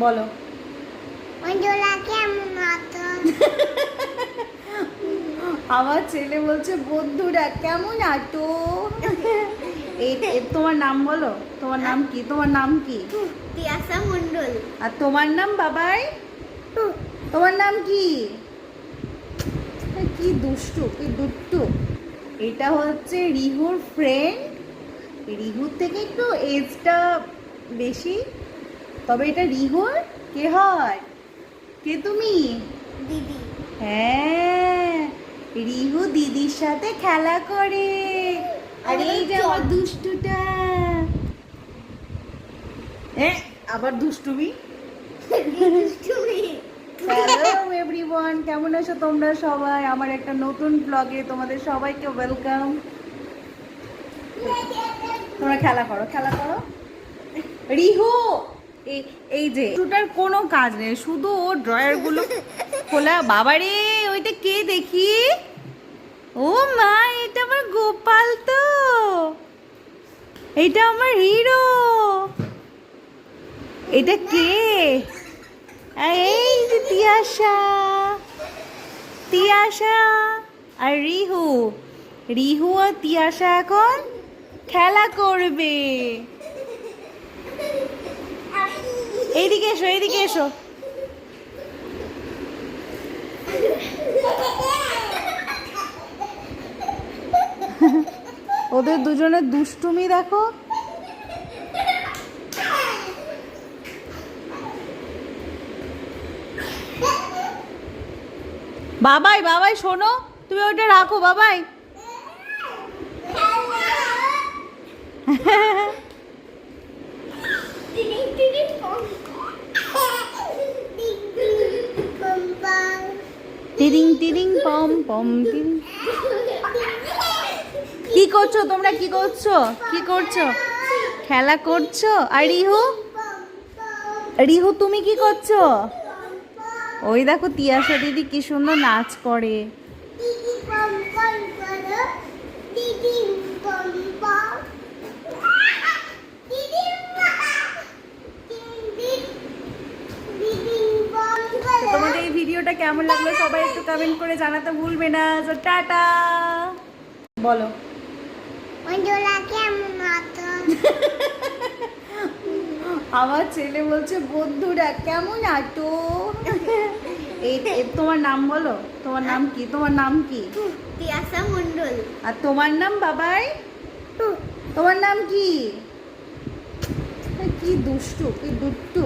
বলো। আমার ছেলে বলছে বন্ধুরা কেমন আছো। এই তোমার নাম বলো, তোমার নাম কি? তোমার নাম কি? তিয়াসা মন্ডল। আর তোমার নাম বাবাই? তোমার নাম কি? কি দুষ্টু, কি দুষ্টু। এটা হচ্ছে রিহুর ফ্রেন্ড। রিহুর থেকে একটু এজটা বেশি, তবে এটা রিহুর কে হয়? কে তুমি? দিদি। হ্যাঁ, রিহু দিদির সাথে খেলা করে। আর এই যে আমার দুষ্টুটা। আবার দুষ্টুমি। হ্যালো এভরিওয়ান, কেমন আছো তোমরা সবাই? আমার একটা নতুন ব্লগে তোমাদের সবাইকে ওয়েলকাম। তোমরা খেলা করো, খেলা করো। রিহু এই যে দুটার কোনো কাজ নেই, শুধু ও ড্রয়ার গুলো খোলা। বাবারে, ওইটা কে দেখি? ও মা, এটা আমার গোপাল তো। এটা আমার হিরো। এটা কে? এই যে তিয়াসা, তিয়াসা আর রিহু। রিহু আর তিয়াসা এখন খেলা করবে। এইদিকে এসো, এইদিকে এসো। ওদের দুজনের দুষ্টুমি দেখো। বাবাই, বাবাই শোনো, তুমি ওইটা রাখো বাবাই। টিরিং টিরিং পম পম টিরিং। কি করছো তোমরা? কি করছো? কি করছো? খেলা করছো? আর রিহু, রিহু তুমি কি করছো? ওই দেখো তিয়াসা দিদি কি সুন্দর নাচ করে। তোমাদের এই ভিডিওটা কেমন লাগলো সবাই একটু কমেন্ট করে জানাতে ভুলবে না। টাটা বলো। আমার ছেলে বলছে বন্ধুরা কেমন আছো। এই তোমার নাম বলো, তোমার নাম কি? তোমার নাম কি? তিয়াসা মন্ডল। আর তোমার নাম বাবাই? তোমার নাম কি? কি দুষ্টু, কি দুষ্টু।